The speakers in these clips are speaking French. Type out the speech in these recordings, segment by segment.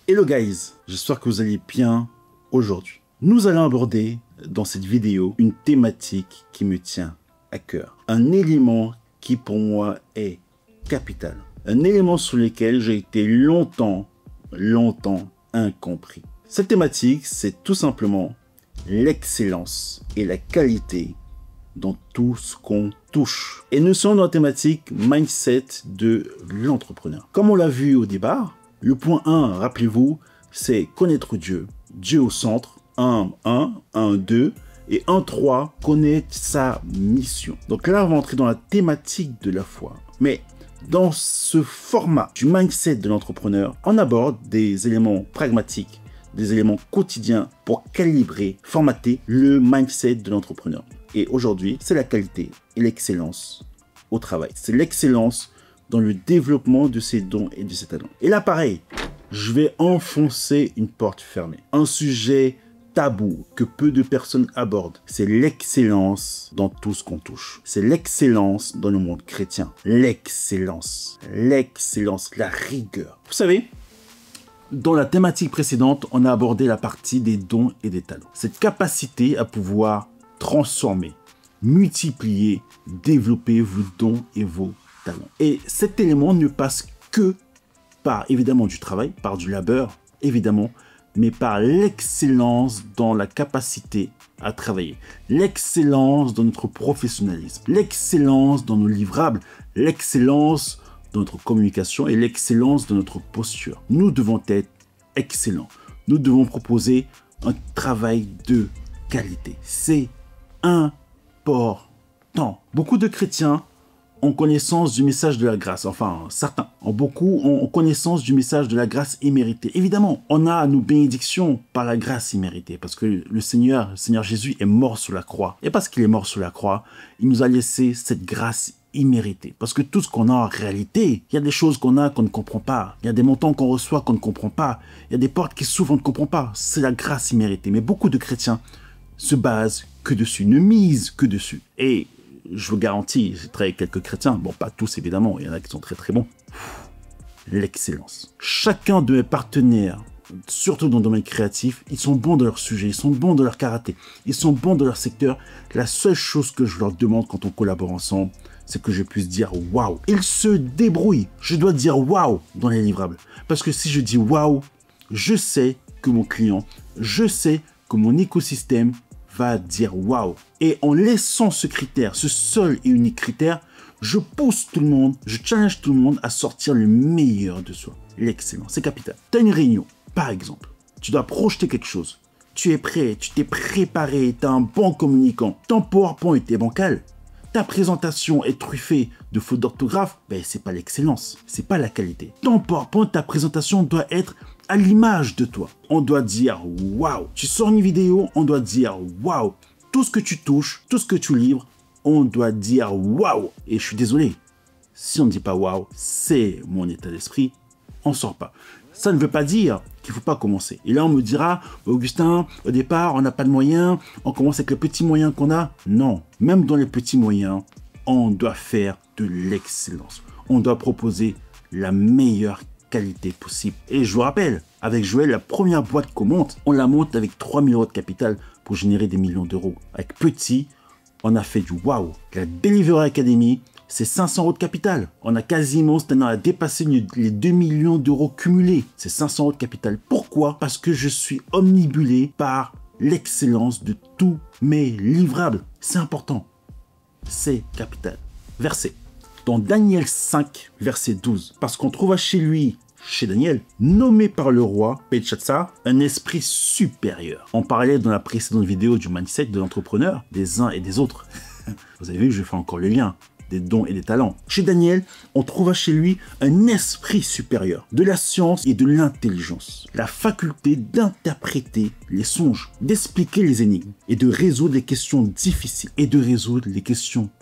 Hello guys, j'espère que vous allez bien aujourd'hui. Nous allons aborder dans cette vidéo une thématique qui me tient à cœur. Un élément qui pour moi est capital. Un élément sur lequel j'ai été longtemps incompris. Cette thématique, c'est tout simplement l'excellence et la qualité dans tout ce qu'on touche. Et nous sommes dans la thématique mindset de l'entrepreneur. Comme on l'a vu au départ, le point 1, rappelez-vous, c'est connaître Dieu. Dieu au centre, 1, 2, et 1, 3, connaître sa mission. Donc là, on va entrer dans la thématique de la foi. Mais dans ce format du mindset de l'entrepreneur, on aborde des éléments pragmatiques, des éléments quotidiens pour calibrer, formater le mindset de l'entrepreneur. Et aujourd'hui, c'est la qualité et l'excellence au travail. C'est l'excellence dans le développement de ses dons et de ses talents. Et là, pareil, je vais enfoncer une porte fermée. Un sujet tabou que peu de personnes abordent, c'est l'excellence dans tout ce qu'on touche. C'est l'excellence dans le monde chrétien. L'excellence, la rigueur. Vous savez, dans la thématique précédente, on a abordé la partie des dons et des talents. Cette capacité à pouvoir transformer, multiplier, développer vos dons et vos talents. Et cet élément ne passe que par, évidemment, du travail, par du labeur, évidemment, mais par l'excellence dans la capacité à travailler, l'excellence dans notre professionnalisme, l'excellence dans nos livrables, l'excellence dans notre communication et l'excellence dans notre posture. Nous devons être excellents. Nous devons proposer un travail de qualité. C'est important. Beaucoup de chrétiens ont connaissance du message de la grâce. Enfin, certains. Beaucoup ont connaissance du message de la grâce imméritée. Évidemment, on a nos bénédictions par la grâce imméritée. Parce que le Seigneur Jésus est mort sur la croix. Et parce qu'il est mort sur la croix, il nous a laissé cette grâce imméritée. Parce que tout ce qu'on a en réalité, il y a des choses qu'on a qu'on ne comprend pas. Il y a des montants qu'on reçoit qu'on ne comprend pas. Il y a des portes qui s'ouvrent, on ne comprend pas. C'est la grâce imméritée. Mais beaucoup de chrétiens se basent que dessus, ne misent que dessus. Et je vous garantis, j'ai travaillé avec quelques chrétiens, bon pas tous évidemment, il y en a qui sont très très bons. L'excellence. Chacun de mes partenaires, surtout dans le domaine créatif, ils sont bons dans leur sujet, ils sont bons dans leur karaté, ils sont bons dans leur secteur. La seule chose que je leur demande quand on collabore ensemble, c'est que je puisse dire waouh. Ils se débrouillent. Je dois dire waouh dans les livrables. Parce que si je dis waouh, je sais que mon client, je sais que mon écosystème va dire waouh. Et en laissant ce critère, ce seul et unique critère, je pousse tout le monde, je challenge tout le monde à sortir le meilleur de soi. L'excellence, c'est capital. Tu as une réunion, par exemple. Tu dois projeter quelque chose. Tu es prêt, tu t'es préparé, tu as un bon communicant. Ton PowerPoint est bancal. Ta présentation est truffée de fautes d'orthographe, ben c'est pas l'excellence, c'est pas la qualité. Ton PowerPoint, ta présentation doit être à l'image de toi. On doit dire waouh. Tu sors une vidéo, on doit dire waouh. Tout ce que tu touches, tout ce que tu livres, on doit dire waouh. Et je suis désolé, si on ne dit pas waouh, c'est mon état d'esprit, on sort pas. Ça ne veut pas dire qu'il ne faut pas commencer. Et là, on me dira, Augustin, au départ, on n'a pas de moyens, on commence avec les petits moyens qu'on a. Non, même dans les petits moyens, on doit faire de l'excellence. On doit proposer la meilleure qualité possible. Et je vous rappelle, avec Joël, la première boîte qu'on monte, on la monte avec 3 000 € de capital pour générer des millions d'euros. Avec petit, on a fait du waouh. La Delivery Academy, c'est 500 € de capital. On a quasiment, cette année, on a dépassé les 2 millions d'euros cumulés. C'est 500 € de capital. Pourquoi? Parce que je suis omnibulé par l'excellence de tous mes livrables. C'est important. C'est capital. Verset. Dans Daniel 5, verset 12. Parce qu'on trouva chez lui, chez Daniel, nommé par le roi Belshazzar, un esprit supérieur. On parlait dans la précédente vidéo du mindset de l'entrepreneur, des uns et des autres. Vous avez vu, je fais encore le lien. Des dons et des talents. Chez Daniel, on trouva chez lui un esprit supérieur, de la science et de l'intelligence, la faculté d'interpréter les songes, d'expliquer les énigmes et de résoudre les questions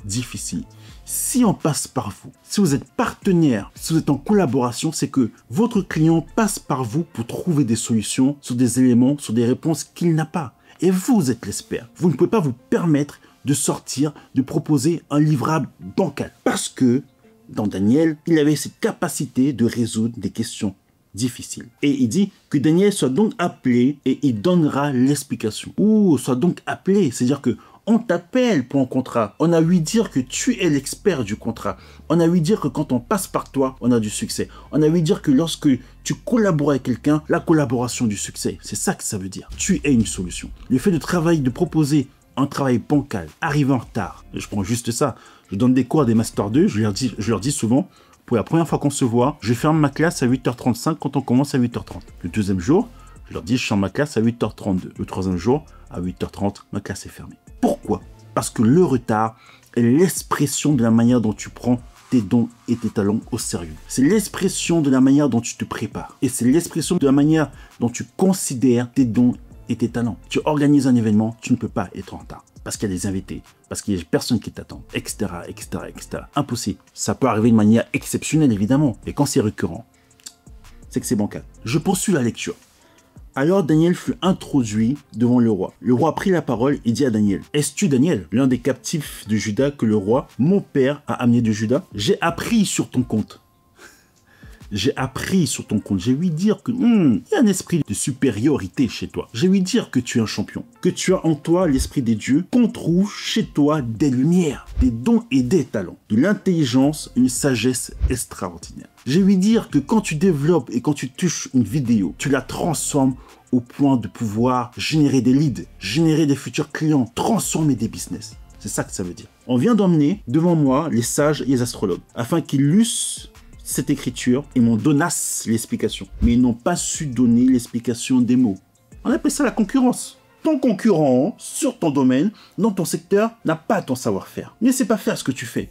difficiles. Si on passe par vous, si vous êtes partenaire, si vous êtes en collaboration, c'est que votre client passe par vous pour trouver des solutions sur des éléments, sur des réponses qu'il n'a pas. Et vous êtes l'expert. Vous ne pouvez pas vous permettre de sortir, de proposer un livrable bancal. Parce que, dans Daniel, il avait cette capacité de résoudre des questions difficile. Et il dit que Daniel soit donc appelé et il donnera l'explication. Ou soit donc appelé, c'est-à-dire que on t'appelle pour un contrat. On a ouï dire que tu es l'expert du contrat. On a ouï dire que quand on passe par toi, on a du succès. On a ouï dire que lorsque tu collabores avec quelqu'un, la collaboration du succès. C'est ça que ça veut dire. Tu es une solution. Le fait de travailler, de proposer un travail bancal, arriver en retard. Je prends juste ça. Je donne des cours à des Master 2, je leur dis souvent, pour la première fois qu'on se voit, je ferme ma classe à 8h35 quand on commence à 8h30. Le deuxième jour, je leur dis, je ferme ma classe à 8h32. Le troisième jour, à 8h30, ma classe est fermée. Pourquoi? Parce que le retard est l'expression de la manière dont tu prends tes dons et tes talents au sérieux. C'est l'expression de la manière dont tu te prépares. Et c'est l'expression de la manière dont tu considères tes dons et tes talents. Tu organises un événement, tu ne peux pas être en retard. Parce qu'il y a des invités, parce qu'il y a des personnes qui t'attendent, etc., etc., etc. Impossible. Ça peut arriver de manière exceptionnelle, évidemment. Mais quand c'est récurrent, c'est que c'est bancal. Je poursuis la lecture. Alors Daniel fut introduit devant le roi. Le roi prit la parole et dit à Daniel, « Es-tu Daniel, l'un des captifs de Juda que le roi, mon père, a amené de Juda? J'ai appris sur ton compte. » J'ai appris sur ton compte. J'ai ouï dire que il y a un esprit de supériorité chez toi. J'ai ouï dire que tu es un champion. Que tu as en toi l'esprit des dieux. Qu'on trouve chez toi des lumières, des dons et des talents. De l'intelligence, une sagesse extraordinaire. J'ai ouï dire que quand tu développes et quand tu touches une vidéo, tu la transformes au point de pouvoir générer des leads, générer des futurs clients, transformer des business. C'est ça que ça veut dire. On vient d'emmener devant moi les sages et les astrologues afin qu'ils lussent cette écriture et m'en donnassent l'explication. Mais ils n'ont pas su donner l'explication des mots. On appelle ça la concurrence. Ton concurrent, sur ton domaine, dans ton secteur, n'a pas ton savoir-faire. Ne sait pas faire ce que tu fais.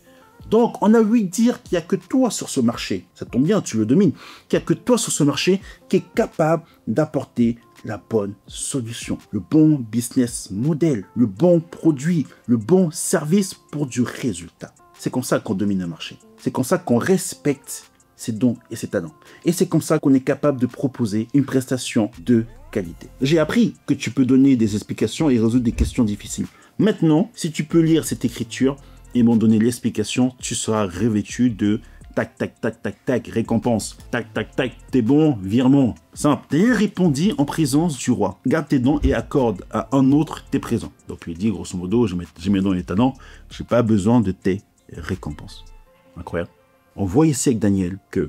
Donc, on a ouï dire qu'il n'y a que toi sur ce marché. Ça tombe bien, tu le domines. Qu'il n'y a que toi sur ce marché qui est capable d'apporter la bonne solution, le bon business model, le bon produit, le bon service pour du résultat. C'est comme ça qu'on domine un marché. C'est comme ça qu'on respecte ses dons et ses talents. Et c'est comme ça qu'on est capable de proposer une prestation de qualité. J'ai appris que tu peux donner des explications et résoudre des questions difficiles. Maintenant, si tu peux lire cette écriture et m'en donner l'explication, tu seras revêtu de tac, tac, tac, tac, tac, récompense. Tac, tac, tac, t'es bon, virement. Simple. Daniel répondit en présence du roi. Garde tes dons et accorde à un autre tes présents. Donc il dit grosso modo, j'ai mes dons et les talents, j'ai pas besoin de tes récompenses. Incroyable. On voit ici avec Daniel que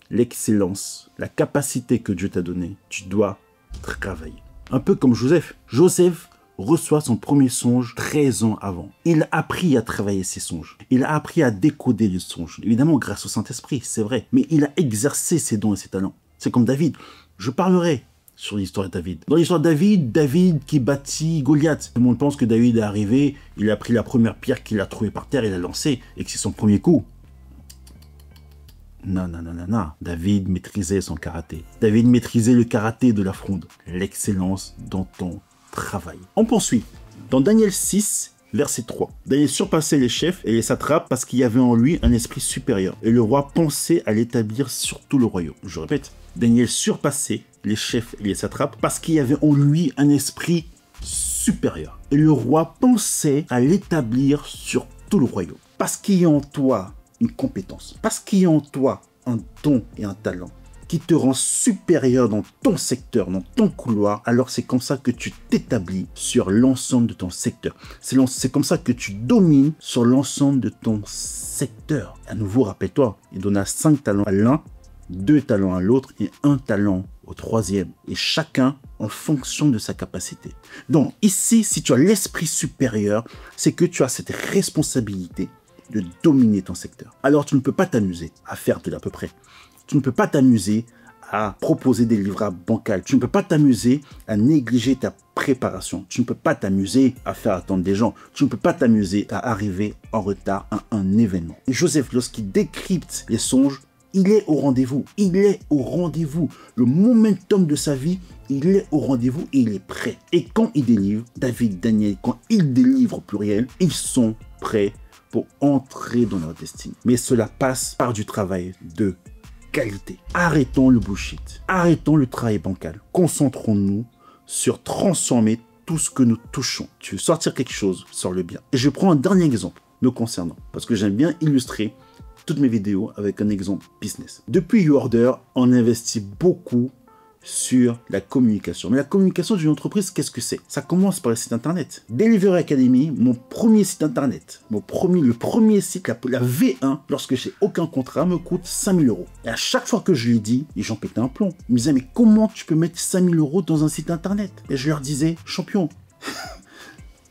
l'excellence, la capacité que Dieu t'a donnée, tu dois travailler. Un peu comme Joseph. Joseph reçoit son premier songe 13 ans avant. Il a appris à travailler ses songes. Il a appris à décoder les songes. Évidemment, grâce au Saint-Esprit, c'est vrai. Mais il a exercé ses dons et ses talents. C'est comme David. Je parlerai sur l'histoire de David. Dans l'histoire de David, David qui bâtit Goliath. Tout le monde pense que David est arrivé, il a pris la première pierre qu'il a trouvée par terre, il l'a lancée et que c'est son premier coup. Non, non, non, non, non. David maîtrisait son karaté. David maîtrisait le karaté de la fronde. L'excellence dans ton travail. On poursuit. Dans Daniel 6, verset 3. Daniel surpassait les chefs et les satrapes parce qu'il y avait en lui un esprit supérieur. Et le roi pensait à l'établir sur tout le royaume. Je répète, Daniel surpassait les chefs et les satrapes parce qu'il y avait en lui un esprit supérieur. Et le roi pensait à l'établir sur tout le royaume. Parce qu'il y a en toi une compétence, parce qu'il y a en toi un don et un talent qui te rend supérieur dans ton secteur, dans ton couloir, alors c'est comme ça que tu t'établis sur l'ensemble de ton secteur. C'est comme ça que tu domines sur l'ensemble de ton secteur. À nouveau, rappelle-toi, il donna 5 talents à l'un, 2 talents à l'autre et 1 talent au troisième. Et chacun en fonction de sa capacité. Donc ici, si tu as l'esprit supérieur, c'est que tu as cette responsabilité de dominer ton secteur. Alors tu ne peux pas t'amuser à faire de l'à peu près. Tu ne peux pas t'amuser à proposer des livrables bancals. Tu ne peux pas t'amuser à négliger ta préparation. Tu ne peux pas t'amuser à faire attendre des gens. Tu ne peux pas t'amuser à arriver en retard à un événement. Et Joseph, lorsqu'il décrypte les songes, il est au rendez-vous. Il est au rendez-vous. Le momentum de sa vie, il est au rendez-vous et il est prêt. Et quand il délivre, David, Daniel, quand ils délivrent au pluriel, ils sont prêts pour entrer dans leur destinée. Mais cela passe par du travail de qualité. Arrêtons le bullshit. Arrêtons le travail bancal. Concentrons-nous sur transformer tout ce que nous touchons. Tu veux sortir quelque chose, sors-le bien. Et je prends un dernier exemple me concernant, parce que j'aime bien illustrer toutes mes vidéos avec un exemple business. Depuis YouOrder, on investit beaucoup sur la communication. Mais la communication d'une entreprise, qu'est-ce que c'est? Ça commence par le site internet. Delivery Academy, mon premier site internet, le premier site, la V1, lorsque j'ai aucun contrat, me coûte 5 000 €. Et à chaque fois que je lui dis, les gens pétaient un plomb. Ils me disaient, mais comment tu peux mettre 5 000 € dans un site internet? Et je leur disais, champion,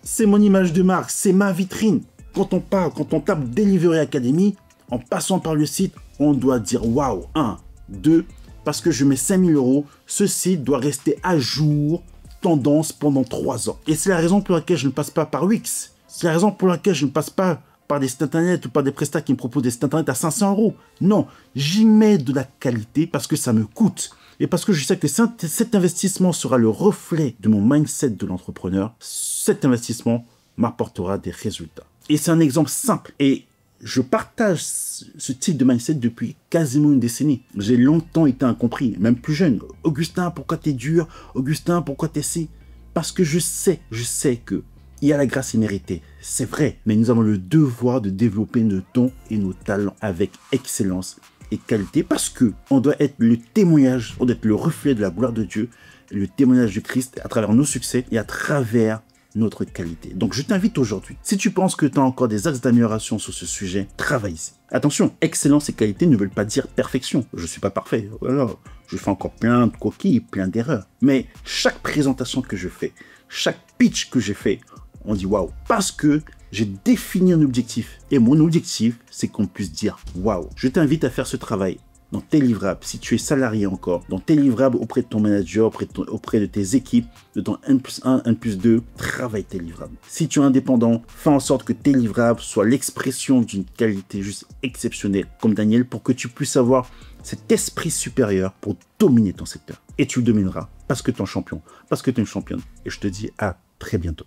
c'est mon image de marque, c'est ma vitrine. Quand on tape Delivery Academy, en passant par le site, on doit dire waouh, 1, 2, parce que je mets 5 000 €, ce site doit rester à jour, tendance pendant 3 ans. Et c'est la raison pour laquelle je ne passe pas par Wix. C'est la raison pour laquelle je ne passe pas par des sites internet ou par des prestats qui me proposent des sites internet à 500 €. Non, j'y mets de la qualité parce que ça me coûte. Et parce que je sais que cet investissement sera le reflet de mon mindset de l'entrepreneur, cet investissement m'apportera des résultats. Et c'est un exemple simple. Et je partage ce type de mindset depuis quasiment une décennie. J'ai longtemps été incompris, même plus jeune. Augustin, pourquoi t'es dur? Augustin, pourquoi t'es si? Parce que je sais que il y a la grâce imméritée. C'est vrai, mais nous avons le devoir de développer nos dons et nos talents avec excellence et qualité parce que on doit être le témoignage, on doit être le reflet de la gloire de Dieu, le témoignage de Christ à travers nos succès et à travers notre qualité. Donc je t'invite aujourd'hui, si tu penses que tu as encore des axes d'amélioration sur ce sujet, travaille ici. Attention, excellence et qualité ne veulent pas dire perfection. Je ne suis pas parfait. Voilà. Je fais encore plein de coquilles, plein d'erreurs. Mais chaque présentation que je fais, chaque pitch que j'ai fait, on dit waouh. Parce que j'ai défini un objectif. Et mon objectif, c'est qu'on puisse dire waouh. Je t'invite à faire ce travail dans tes livrables, si tu es salarié encore, dans tes livrables auprès de ton manager, auprès de tes équipes, de ton N+1, N+2, travaille tes livrables. Si tu es indépendant, fais en sorte que tes livrables soient l'expression d'une qualité juste exceptionnelle, comme Daniel, pour que tu puisses avoir cet esprit supérieur pour dominer ton secteur. Et tu le domineras parce que tu es un champion, parce que tu es une championne. Et je te dis à très bientôt.